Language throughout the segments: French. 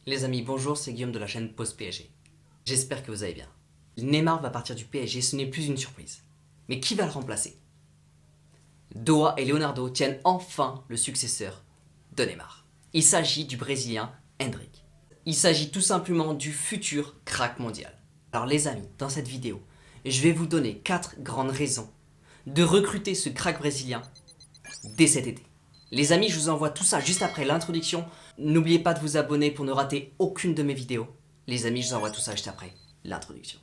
Les amis, bonjour, c'est Guillaume de la chaîne Pause PSG. J'espère que vous allez bien. Neymar va partir du PSG, ce n'est plus une surprise. Mais qui va le remplacer? Doha et Leonardo tiennent enfin le successeur de Neymar. Il s'agit du Brésilien Endrick. Il s'agit tout simplement du futur crack mondial. Alors les amis, dans cette vidéo, je vais vous donner 4 grandes raisons de recruter ce crack brésilien dès cet été. Les amis, je vous envoie tout ça juste après l'introduction. N'oubliez pas de vous abonner pour ne rater aucune de mes vidéos. Les amis, je vous envoie tout ça juste après l'introduction.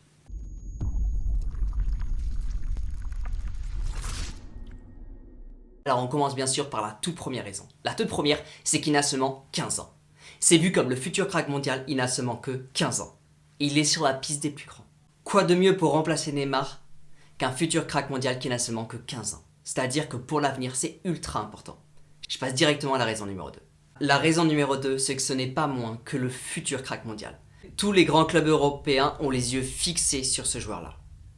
Alors on commence bien sûr par la toute première raison. La toute première, c'est qu'il n'a seulement 15 ans. C'est vu comme le futur crack mondial, il n'a seulement que 15 ans. Il est sur la piste des plus grands. Quoi de mieux pour remplacer Neymar qu'un futur crack mondial qui n'a seulement que 15 ans? C'est-à-dire que pour l'avenir, c'est ultra important. Je passe directement à la raison numéro 2. La raison numéro 2, c'est que ce n'est pas moins que le futur crack mondial. Tous les grands clubs européens ont les yeux fixés sur ce joueur-là.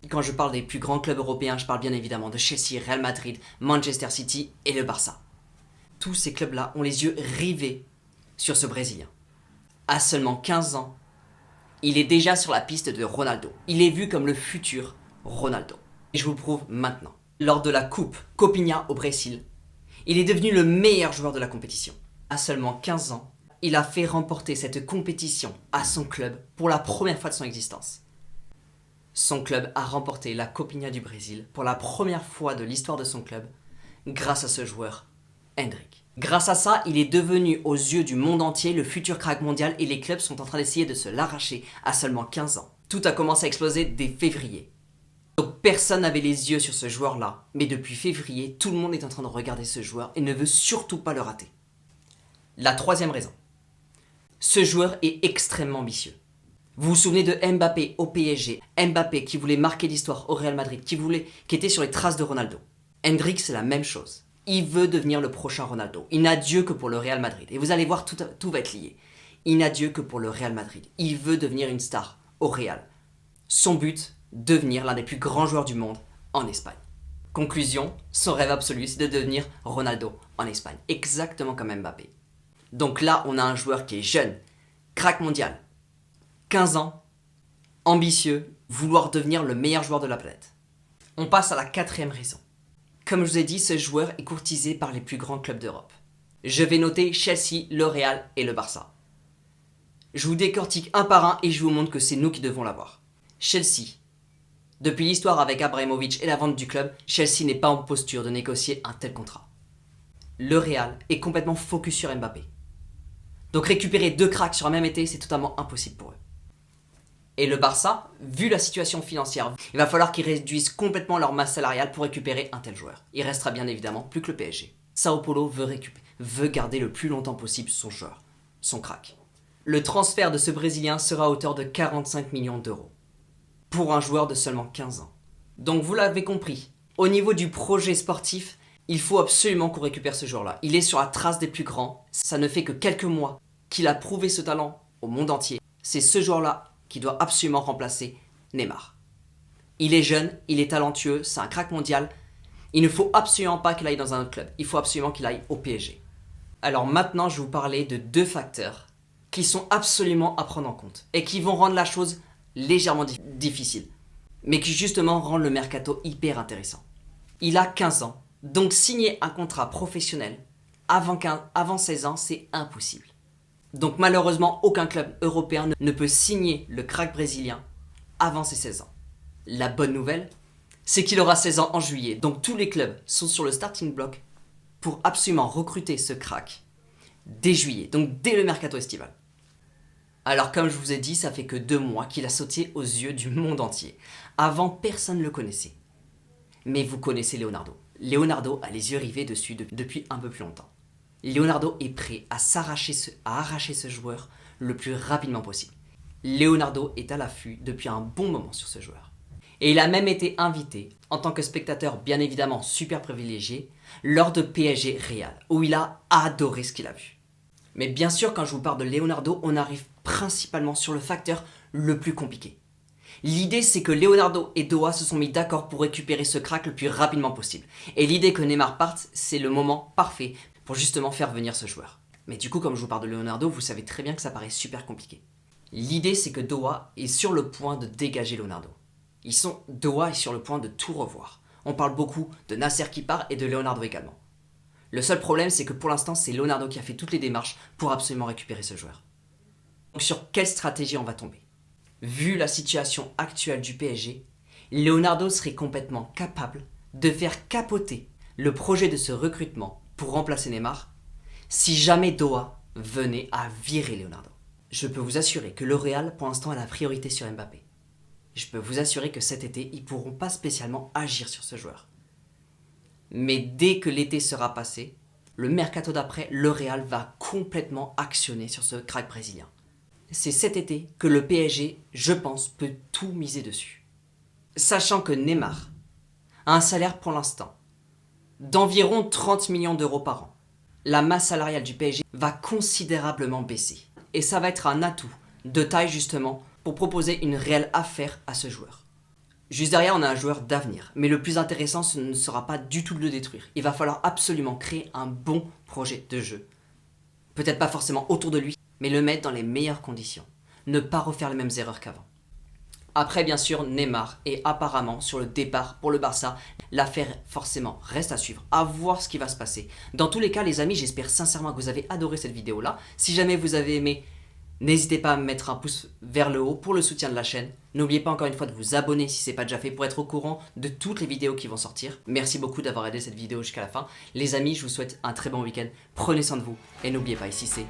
Quand je parle des plus grands clubs européens, je parle bien évidemment de Chelsea, Real Madrid, Manchester City et le Barça. Tous ces clubs-là ont les yeux rivés sur ce Brésilien. À seulement 15 ans, il est déjà sur la piste de Ronaldo. Il est vu comme le futur Ronaldo. Et je vous le prouve maintenant. Lors de la Coupe Copinha au Brésil, il est devenu le meilleur joueur de la compétition. À seulement 15 ans, il a fait remporter cette compétition à son club pour la première fois de son existence. Son club a remporté la Copinha du Brésil pour la première fois de l'histoire de son club grâce à ce joueur, Endrick. Grâce à ça, il est devenu aux yeux du monde entier le futur crack mondial et les clubs sont en train d'essayer de se l'arracher à seulement 15 ans. Tout a commencé à exploser dès février. Donc personne n'avait les yeux sur ce joueur-là, mais depuis février, tout le monde est en train de regarder ce joueur et ne veut surtout pas le rater. La troisième raison. Ce joueur est extrêmement ambitieux. Vous vous souvenez de Mbappé au PSG, Mbappé qui voulait marquer l'histoire au Real Madrid, qui était sur les traces de Ronaldo. Endrick, c'est la même chose. Il veut devenir le prochain Ronaldo. Il n'a Dieu que pour le Real Madrid. Et vous allez voir, tout va être lié. Il n'a Dieu que pour le Real Madrid. Il veut devenir une star au Real. Son but, devenir l'un des plus grands joueurs du monde en Espagne. Conclusion, son rêve absolu, c'est de devenir Ronaldo en Espagne. Exactement comme Mbappé. Donc là, on a un joueur qui est jeune, crack mondial, 15 ans, ambitieux, vouloir devenir le meilleur joueur de la planète. On passe à la quatrième raison. Comme je vous ai dit, ce joueur est courtisé par les plus grands clubs d'Europe. Je vais noter Chelsea, le Real et le Barça. Je vous décortique un par un et je vous montre que c'est nous qui devons l'avoir. Chelsea. Depuis l'histoire avec Abramovich et la vente du club, Chelsea n'est pas en posture de négocier un tel contrat. Le Real est complètement focus sur Mbappé. Donc récupérer 2 cracks sur un même été, c'est totalement impossible pour eux. Et le Barça, vu la situation financière, il va falloir qu'ils réduisent complètement leur masse salariale pour récupérer un tel joueur. Il restera bien évidemment plus que le PSG. Sao Paulo veut garder le plus longtemps possible son joueur, son crack. Le transfert de ce Brésilien sera à hauteur de 45 millions d'euros. Pour un joueur de seulement 15 ans. Donc vous l'avez compris, au niveau du projet sportif, il faut absolument qu'on récupère ce joueur-là. Il est sur la trace des plus grands. Ça ne fait que quelques mois qu'il a prouvé ce talent au monde entier. C'est ce joueur-là qui doit absolument remplacer Neymar. Il est jeune, il est talentueux, c'est un crack mondial. Il ne faut absolument pas qu'il aille dans un autre club. Il faut absolument qu'il aille au PSG. Alors maintenant, je vais vous parler de 2 facteurs qui sont absolument à prendre en compte et qui vont rendre la chose légèrement difficile, mais qui justement rendent le mercato hyper intéressant. Il a 15 ans. Donc signer un contrat professionnel avant 16 ans, c'est impossible. Donc malheureusement, aucun club européen ne peut signer le crack brésilien avant ses 16 ans. La bonne nouvelle, c'est qu'il aura 16 ans en juillet. Donc tous les clubs sont sur le starting block pour absolument recruter ce crack dès juillet, donc dès le mercato estival. Alors comme je vous ai dit, ça fait que 2 mois qu'il a sauté aux yeux du monde entier. Avant, personne ne le connaissait. Mais vous connaissez Leonardo. Leonardo a les yeux rivés dessus depuis un peu plus longtemps. Leonardo est prêt à arracher ce joueur le plus rapidement possible. Leonardo est à l'affût depuis un bon moment sur ce joueur. Et il a même été invité, en tant que spectateur bien évidemment super privilégié, lors de PSG Real, où il a adoré ce qu'il a vu. Mais bien sûr, quand je vous parle de Leonardo, on arrive principalement sur le facteur le plus compliqué. L'idée, c'est que Leonardo et Doha se sont mis d'accord pour récupérer ce crack le plus rapidement possible. Et l'idée que Neymar parte, c'est le moment parfait pour justement faire venir ce joueur. Mais du coup, comme je vous parle de Leonardo, vous savez très bien que ça paraît super compliqué. L'idée, c'est que Doha est sur le point de dégager Leonardo. Doha est sur le point de tout revoir. On parle beaucoup de Nasser qui part et de Leonardo également. Le seul problème, c'est que pour l'instant, c'est Leonardo qui a fait toutes les démarches pour absolument récupérer ce joueur. Donc sur quelle stratégie on va tomber? Vu la situation actuelle du PSG, Leonardo serait complètement capable de faire capoter le projet de ce recrutement pour remplacer Neymar si jamais Doha venait à virer Leonardo. Je peux vous assurer que le Real, pour l'instant, a la priorité sur Mbappé. Je peux vous assurer que cet été, ils ne pourront pas spécialement agir sur ce joueur. Mais dès que l'été sera passé, le mercato d'après, le Real va complètement actionner sur ce crack brésilien. C'est cet été que le PSG, je pense, peut tout miser dessus. Sachant que Neymar a un salaire pour l'instant d'environ 30 millions d'euros par an. La masse salariale du PSG va considérablement baisser. Et ça va être un atout de taille justement pour proposer une réelle affaire à ce joueur. Juste derrière, on a un joueur d'avenir. Mais le plus intéressant, ce ne sera pas du tout de le détruire. Il va falloir absolument créer un bon projet de jeu. Peut-être pas forcément autour de lui, mais le mettre dans les meilleures conditions. Ne pas refaire les mêmes erreurs qu'avant. Après, bien sûr, Neymar est apparemment sur le départ pour le Barça. L'affaire, forcément, reste à suivre, à voir ce qui va se passer. Dans tous les cas, les amis, j'espère sincèrement que vous avez adoré cette vidéo-là. Si jamais vous avez aimé, n'hésitez pas à me mettre un pouce vers le haut pour le soutien de la chaîne. N'oubliez pas encore une fois de vous abonner si ce n'est pas déjà fait pour être au courant de toutes les vidéos qui vont sortir. Merci beaucoup d'avoir aidé cette vidéo jusqu'à la fin. Les amis, je vous souhaite un très bon week-end. Prenez soin de vous et n'oubliez pas, ici c'est